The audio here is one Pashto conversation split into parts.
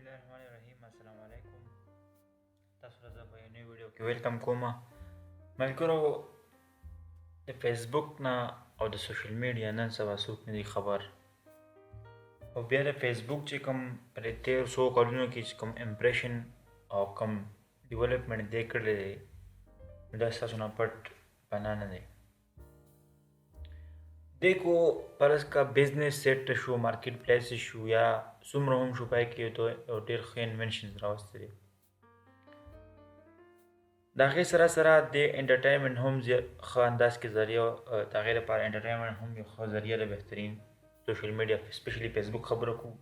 الله الرحمن الرحیم. السلام علیکم. تاسو ته په یو نوی ویډیو کې ویلکم کوم. ملګرو، د فیسبوک نه او د سوشل میډیا نن سبا څوک نه دي خبر، او بیا د فیسبوک چې کوم په 1300 کلونو کې چې کوم امپریشن او کوم ډیولپمنټ دی کړی دی، دا ستاسو نه پټ پناه نه دی. دیکھو فرض کا بزنس سیټ شو، مارکیټ پلیس شو، یا څومره هم شو پای کې یو ډېر ښه انوینشنز راوستي دي. د هغې سره سره د انټرټینمنټ هم ښه انداز کې ذریعه، د هغې لپاره انټرټینمنټ هم یو ښه ذریعه ده. بهترین سوشل میډیا اسپیشلی فیسبوک خبره کوو،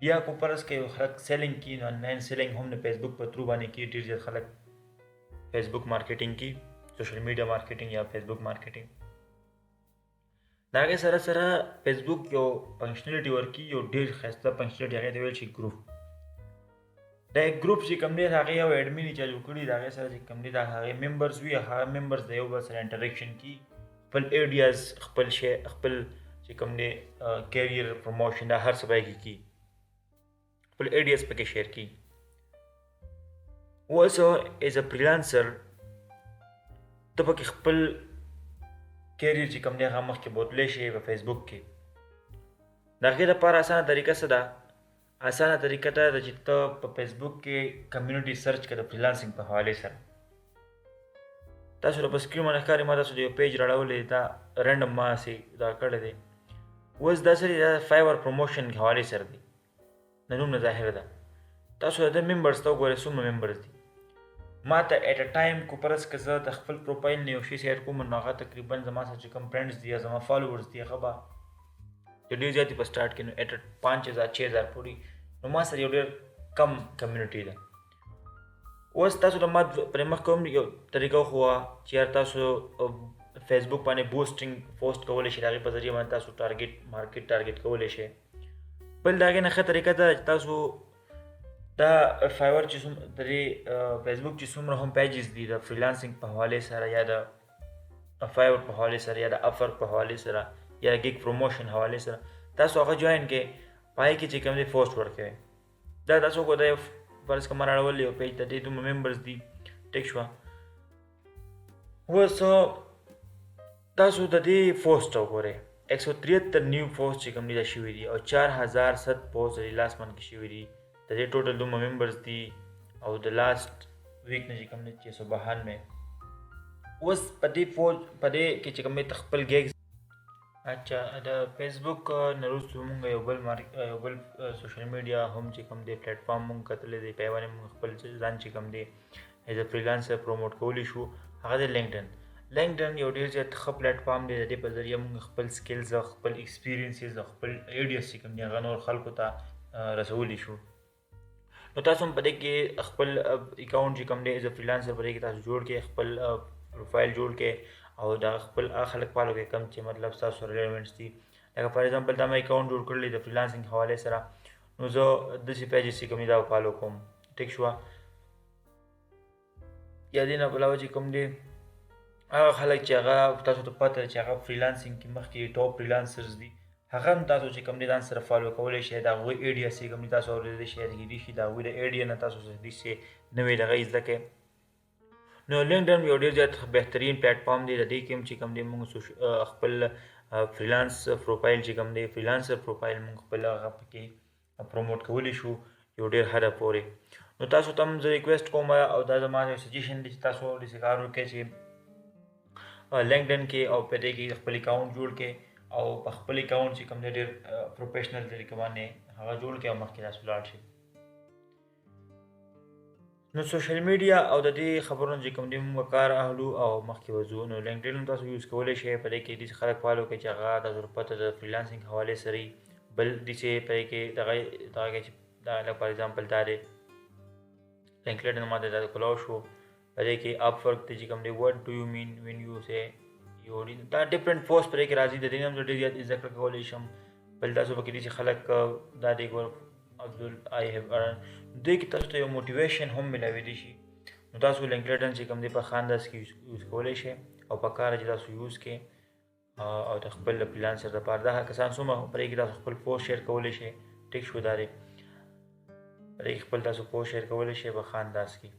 یا کو فرض کې یو خلک سیلنګ کي، نو آنلاین سیلنګ هم د فیسبوک په تھرو باندې کي. ډېر زیات خلک فیسبوک مارکیټینګ کي، سوشل میډیا مارکیټینګ یا فیسبوک مارکیټینګ. د هغې سره سره فیسبوک یو فنکشنلټي ورکي، یو ډېر ښایسته فنکشنلټي، هغې ته ویل شي ګروپ. دا ګروپ چې کوم دی د هغې یو ایډمین چا جوړ کړي، د هغې سره چې کوم دی د هغې ممبرز وي، هغه ممبرز د یو بل سره انټریکشن کي، خپل ایډیاز، خپل شی، خپل چې کوم دی کیریر پروموشن، دا هر څه به یې کي، خپل ایډیاز پکې شیر کي. اوس ایز ا فریلانسر ته پکې خپل کیریر چې کوم دی هغه مخکې بوتلی شي په فیسبوک کې. د هغې لپاره اسانه طریقه څه ده؟ اسانه طریقه دا ده چې ته په فیسبوک کې کمیونټي سرچ کړه د فریلانسنګ په حوالې سره. تاسو ته په سکرین باندې ښکاري، ما تاسو د یو پیج راړولی، دا رینډم ما هسې دا کړی دی. اوس دا څه دی؟ دا فایور پروموشن حوالې سره دی، د نوم نه ظاهر ده. تاسو د ممبرز ته وګورئ څومره ممبرز دي. ما ته ایټ ا ټایم کو فرض که زه د خپل پروفایل نه یو شی سیډ کوم، نو هغه تقریبا زما سره چې کوم فرینډز دي یا زما فالوورز دي، هغه به ډېر زیات په سټارټ کې، نو ایټ 5000 6000 پورې، نو ما سره یو ډېر کم کمیونټي ده. اوس تاسو ته ما پرې مخکې هم یو طریقه وښووه چې یار تاسو فیسبوک باندې بوسټینګ پوسټ کولی شئ، د هغې په ذریعه باندې تاسو مارکیټ ټارګیټ کولی شئ. بل د هغې نه ښه طریقه ده چې تاسو دا فایور چې د فیسبوک چې څومره هم پیجز دي د فریلانسنګ په حوالې سره، یا د فایور په حوالې سره، یا د upwork په حوالې سره، یا د ګیګ پروموشن حوالې سره، تاسو هغه جوین کړئ. پای کې چې کوم دی پوسټ ورکوئ. دا تاسو کو دا فرض که ما راړولی یو پیج د دې دومره ممبرز دي، ټیک شوه. اوس تاسو د دې پوسټ وګورئ، 173 نیو پوسټ چې کوم دي دا شوي دي، او 4007 پوسټ د لاست منټ کې شوي دي. د دې ټوټل دومره ممبرز دي، او د لاست ویک نه چې کوم دی 692. اوس په دې کې چې کوم دی خپل ګیګز، اچھا د فیسبوک نه وروسته مونږ یو بل سوشل میډیا هم چې کوم دی پلیټ فارم مونږ کتلی دی، په یې باندې مونږ خپل ځان چې کوم دی ایز ا فریلانسر پروموټ کولی شو، هغه دی لینکډن. لینکډن یو ډېر زیات ښه پلیټ فارم دی. د دې په ذریعه مونږ خپل سکلز او خپل ایکسپیرینسز او خپل ایډیاز چې کوم دی هغه نور خلکو ته رسولی شو. نو تاسو هم په دې کې خپل اکاونټ چې کوم دی ایز ا فریلانسر په دې کې تاسو جوړ کړئ، خپل پروفایل جوړ کړئ، او دا خپل خلک فالو کړئ کوم چې مطلب ستاسو ریلیونټس دي. لکه فار ایگزامپل دا مې اکاونټ جوړ کړلی د فریلانسنګ حوالې سره، نو زه داسې پیجز چې کوم دي دا فالو کوم، ټیک شوه. یا دې نه علاوه چې کوم دی هغه خلک چې هغه تاسو ته پته ده چې هغه فریلانسنګ کې مخکې ټاپ فریلانسرز دي، هغه هم تاسو چې کوم دی ځان سره فالو کولی شئ. د هغوی ایډیا چې کوم دي تاسو اورېدلی شئ، یادګیري شي، د هغوی د ایډیا نه تاسو دې شي نوې دغه زده کړئ. نو لینکډن یو ډېر زیات بهترین پلیټ فارم دی. د دې کې هم چې کوم دی موږ خپل فریلانس پروفایل چې کوم دی فریلانسر پروفایل موږ خپل هغه پکې پروموټ کولی شو یو ډېر حده پورې. نو تاسو ته هم زه ریکویسټ کوم، او دا زما یو سجیشن دی چې تاسو داسې کار وکړئ چې لینکډن کې او په دې کې خپل اکاونټ جوړ کړئ، او په خپل اکاونټ چې کوم دی ډېر پروفیشنل طریقه باندې هغه جوړ کړئ، او مخکې تاسو لاړ شئ. نو سوشل میډیا او د دې خبرونو چې کوم دی موږ کار اخلو او مخکې وځو. نو لینکډن تاسو یوز کولی شئ، په دې کې داسې خلک فالو کړئ چې هغه تاسو ته پته د فریلانسنګ حوالې سره وي. بل داسې په دې کې دغه چې دا لکه فار ایگزامپل دا دی لینکډن ما ته دا کلاو شو، په دې کې upwork ته چې کوم دی what do you mean when you say you دا ډفرنټ پوسټ په دې کې راځي. د دې نه هم زه ډېر زیات ذکر کولی شم. بل تاسو پکې داسې خلک دا دی عبدل I have earned، دوی کې تاسو ته یو موټیویشن هم ملاویدلی شي. نو تاسو لینکډن چې کوم دی په ښه انداز کې یوز کولی شئ، او په کار چې تاسو یوز کړئ، او د خپل فریلانسر لپاره دا کسان څومره په دې کې تاسو خپل پوسټ شیر کولی شئ، ټیک شو. دا دی په دې کې خپل تاسو پوسټ شیر کولی شئ په ښه انداز کې.